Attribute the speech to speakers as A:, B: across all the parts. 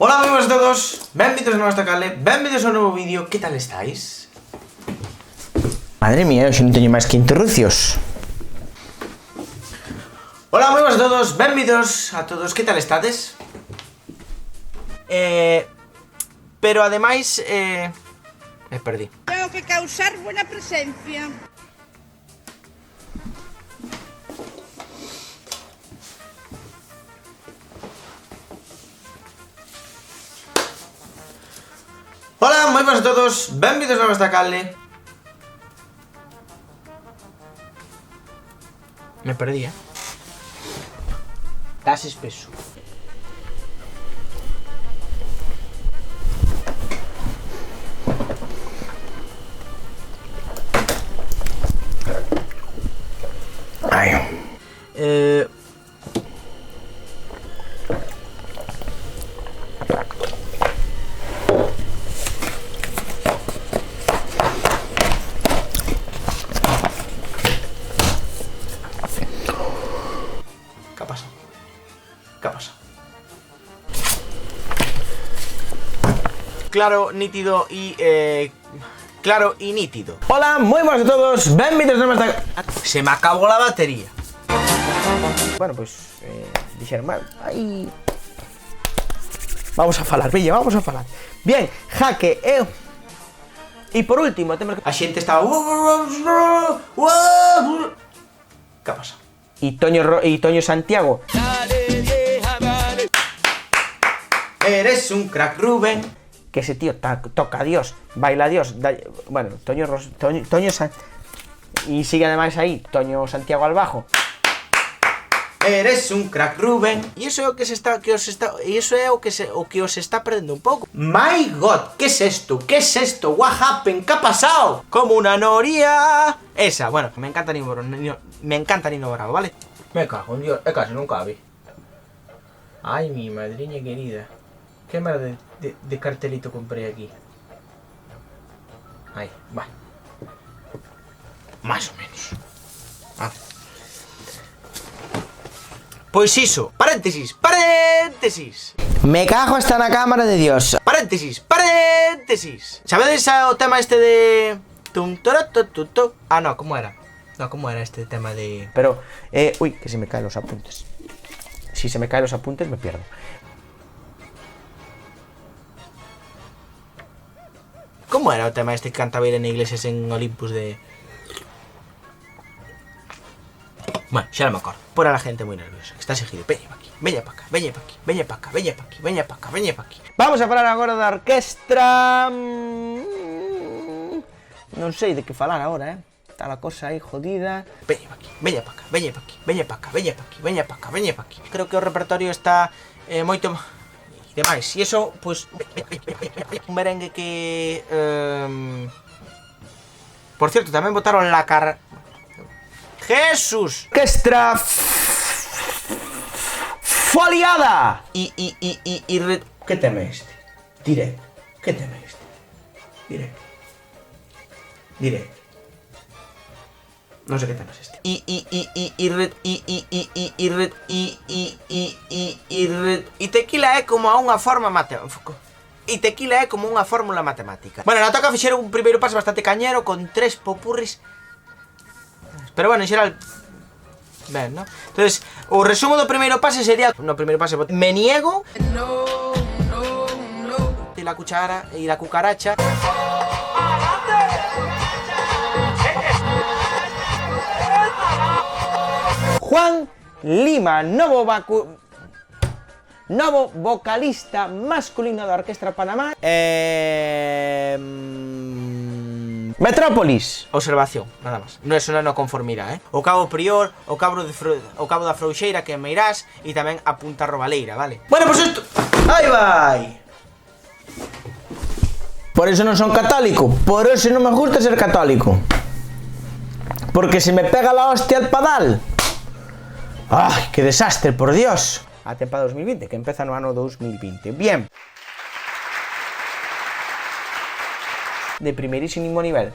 A: Hola amigos a todos, benvidos de nuevo a canal, benvidos a un nuevo vídeo. ¿Qué tal estáis?
B: Madre mía, yo no teño máis que interrucios.
A: Hola amigos a todos, benvidos a todos. ¿Qué tal estades? Pero además, me perdí.
C: Tengo que causar buena presencia.
A: Hola, moi buenas a todos, benvidos a nuestra canal. Me perdí, Estás espeso.
B: Ay.
A: ¿Qué ha pasado? ¿Qué ha pasado? Claro, nítido y claro y nítido.
B: Hola, moi buenas a todos, benvidos de nuestra...
A: Se me acabó la batería.
B: Bueno, pues, dixeron, mal, aí... Vamos a falar, Villa, vamos a falar. Bien, Jaque, e por último, temos que...
A: A xente estaba... ¿Qué ha pasado?
B: E Toño Santiago.
A: Eres un crack, Rubén.
B: Que ese tío toca a Dios, baila a Dios. Bueno, Toño y sigue además aí, Toño Santiago al bajo.
A: Eres un crack, Rubén. E iso é o que os está perdendo un pouco. My God, ¿qué es esto? ¿Qué es esto? What happened? ¿Qué ha pasado? Como una noria. Esa, bueno, me encanta Nino Bravo, ¿vale? Me cago en Dios, casi non cabe. Ay, mi madriña querida. Qué mal de cartelito compré aquí. Ahí, va. Más o menos. Vale. Pois iso, paréntesis.
B: Me cago hasta na cámara de Dios.
A: Paréntesis. ¿Sabedes o tema este de... Ah, no, ¿cómo era? No, ¿cómo era este tema de...?
B: Pero, uy, que se me caen los apuntes. Si se me caen los apuntes me pierdo.
A: ¿Cómo era o tema este que cantaba Irene Iglesias en Olympus de...? Bueno, xa non me acordo. Por a la gente moi nerviosa, que está seguido. Veña pa aquí, veña pa acá, veña pa aquí, veña pa acá, veña pa aquí, veña pa acá, veña pa aquí.
B: Vamos a falar agora da orquestra. Non sei de que falar agora, Está a cosa aí jodida.
A: Veña pa aquí, veña pa acá, veña pa aquí, veña pa acá, veña pa aquí, veña pa acá, veña pa aquí. Creo que o repertorio está moito... E demais, e iso, pois... Un merengue que... Por cierto, tamén botaron la cara... ¡Jesús!
B: Orquestra foliada.
A: ¿Qué tema es este? Diré. ¿Qué tema es este? Diré. No sé qué tema es este. Y tequila é como unha forma matemática. E tequila é como unha fórmula matemática. Bueno, na toca fixeron un primeiro paso bastante cañero con 3 popurris. Pero bueno, en xeral, ben, ¿no? Entonces, o resumo do primeiro pase sería... No primeiro pase, me niego. Y la cuchara, y la cucaracha.
B: Juan Lima, novo vocalista masculino da Orquestra Panamá. Metrópolis.
A: Observación, nada máis. Non é só non conformirá, O Cabo Prior, o Cabo da Frouxeira, que é Meirás, e tamén a Punta Robaleira, vale? Bueno, pues isto... Aí vai!
B: Por eso non son católico. Por eso non me gusta ser católico. Porque se me pega la hostia al padal. ¡Ay, qué desastre, por Dios! A tempada 2020, que empeza no ano 2020. Bien. De primerísimo nivel.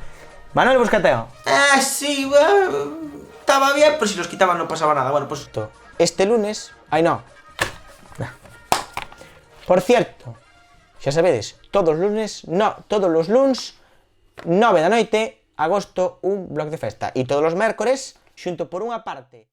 B: Manuel Buscateo.
A: Sí, estaba bien, pero si los quitaban no pasaba nada. Bueno, pues...
B: Este lunes... Ay, no. Por cierto, xa sabedes, todos os luns, 9 da noite, agosto, un blog de festa. E todos os mércores, xunto por unha parte.